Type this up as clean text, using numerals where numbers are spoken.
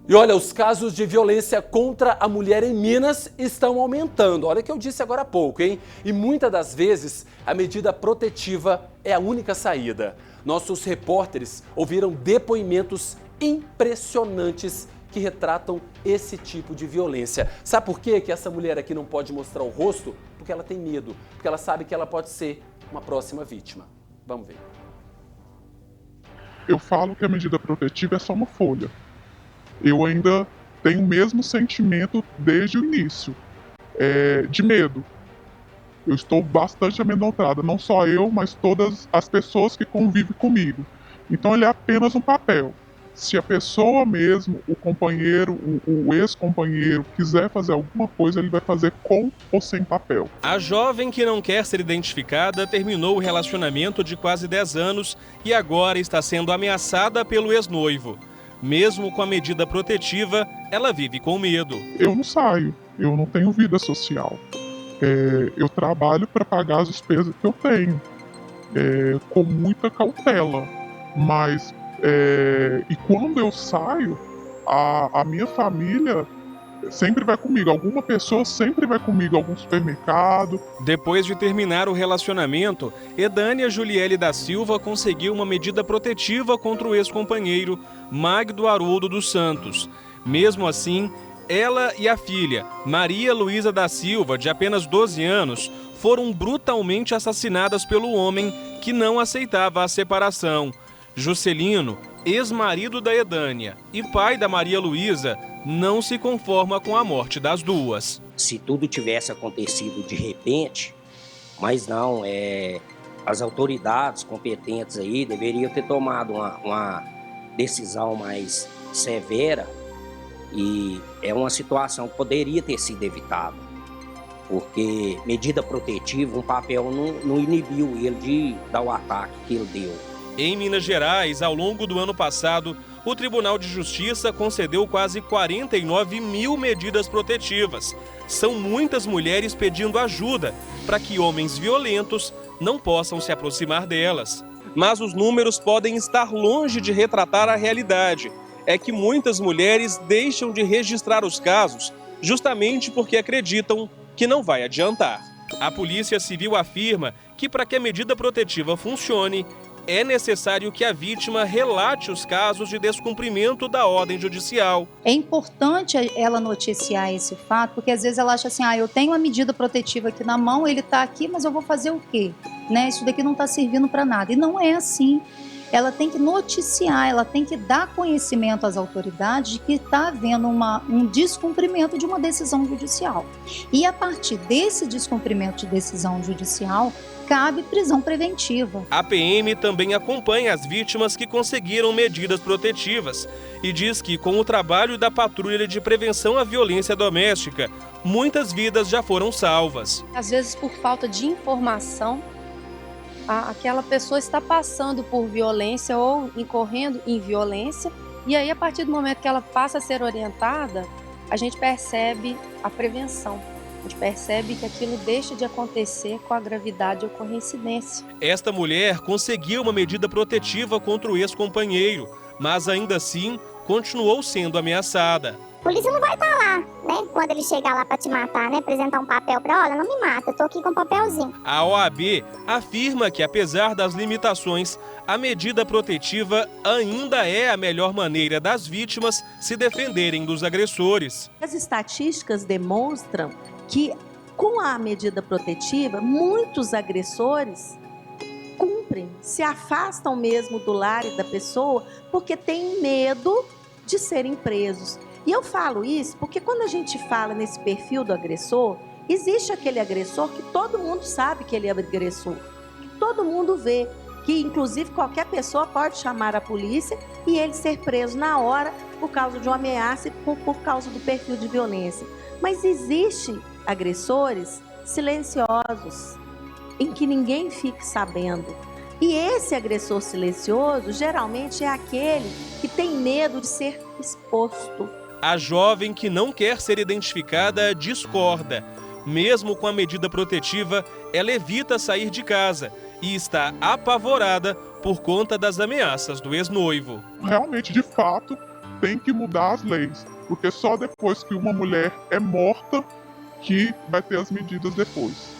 E olha, os casos de violência contra a mulher em Minas estão aumentando. Olha o que eu disse agora há pouco, hein? E muitas das vezes a medida protetiva é a única saída. Nossos repórteres ouviram depoimentos impressionantes que retratam esse tipo de violência. Sabe por quê que essa mulher aqui não pode mostrar o rosto? Porque ela tem medo, porque ela sabe que ela pode ser uma próxima vítima. Vamos ver. Eu falo que a medida protetiva é só uma folha. Eu ainda tenho o mesmo sentimento desde o início, de medo. Eu estou bastante amedrontada, não só eu, mas todas as pessoas que convivem comigo. Então ele é apenas um papel. Se a pessoa mesmo, o companheiro, o ex-companheiro, quiser fazer alguma coisa, ele vai fazer com ou sem papel. A jovem que não quer ser identificada terminou o relacionamento de quase 10 anos e agora está sendo ameaçada pelo ex-noivo. Mesmo com a medida protetiva, ela vive com medo. Eu não saio, eu não tenho vida social. Eu trabalho para pagar as despesas que eu tenho, com muita cautela. Mas, e quando eu saio, a minha família sempre vai comigo. Alguma pessoa sempre vai comigo, algum supermercado. Depois de terminar o relacionamento, Edânia Juliele da Silva conseguiu uma medida protetiva contra o ex-companheiro, Magdo Haroldo dos Santos. Mesmo assim, ela e a filha, Maria Luísa da Silva, de apenas 12 anos, foram brutalmente assassinadas pelo homem que não aceitava a separação. Juscelino, ex-marido da Edânia e pai da Maria Luísa, não se conforma com a morte das duas. Se tudo tivesse acontecido de repente, mas não, as autoridades competentes aí deveriam ter tomado uma decisão mais severa, e é uma situação que poderia ter sido evitada, porque medida protetiva, um papel não inibiu ele de dar o ataque que ele deu. Em Minas Gerais, ao longo do ano passado, o Tribunal de Justiça concedeu quase 49 mil medidas protetivas. São muitas mulheres pedindo ajuda para que homens violentos não possam se aproximar delas. Mas os números podem estar longe de retratar a realidade. É que muitas mulheres deixam de registrar os casos justamente porque acreditam que não vai adiantar. A Polícia Civil afirma que para que a medida protetiva funcione, é necessário que a vítima relate os casos de descumprimento da ordem judicial. É importante ela noticiar esse fato, porque às vezes ela acha assim, eu tenho uma medida protetiva aqui na mão, ele está aqui, mas eu vou fazer o quê? Isso daqui não está servindo para nada. E não é assim. Ela tem que noticiar, ela tem que dar conhecimento às autoridades de que está havendo um descumprimento de uma decisão judicial. E a partir desse descumprimento de decisão judicial, cabe prisão preventiva. A PM também acompanha as vítimas que conseguiram medidas protetivas e diz que, com o trabalho da Patrulha de Prevenção à Violência Doméstica, muitas vidas já foram salvas. Às vezes, por falta de informação, aquela pessoa está passando por violência ou incorrendo em violência, e aí, a partir do momento que ela passa a ser orientada, a gente percebe a prevenção. A gente percebe que aquilo deixa de acontecer com a gravidade ou com a reincidência. Esta mulher conseguiu uma medida protetiva contra o ex-companheiro, mas ainda assim continuou sendo ameaçada. A polícia não vai estar lá, né? Quando ele chegar lá para te matar, né? Apresentar um papel para, olha, não me mata, eu tô aqui com um papelzinho. A OAB afirma que, apesar das limitações, a medida protetiva ainda é a melhor maneira das vítimas se defenderem dos agressores. As estatísticas demonstram que, com a medida protetiva, muitos agressores cumprem, se afastam mesmo do lar e da pessoa porque têm medo de serem presos. E eu falo isso porque quando a gente fala nesse perfil do agressor, existe aquele agressor que todo mundo sabe que ele é agressor, que todo mundo vê, que inclusive qualquer pessoa pode chamar a polícia e ele ser preso na hora por causa de uma ameaça e por causa do perfil de violência. Mas existe agressores silenciosos, em que ninguém fique sabendo. E esse agressor silencioso geralmente é aquele que tem medo de ser exposto. A jovem que não quer ser identificada discorda. Mesmo com a medida protetiva, ela evita sair de casa e está apavorada por conta das ameaças do ex-noivo. Realmente, de fato, tem que mudar as leis, porque só depois que uma mulher é morta que vai ter as medidas depois.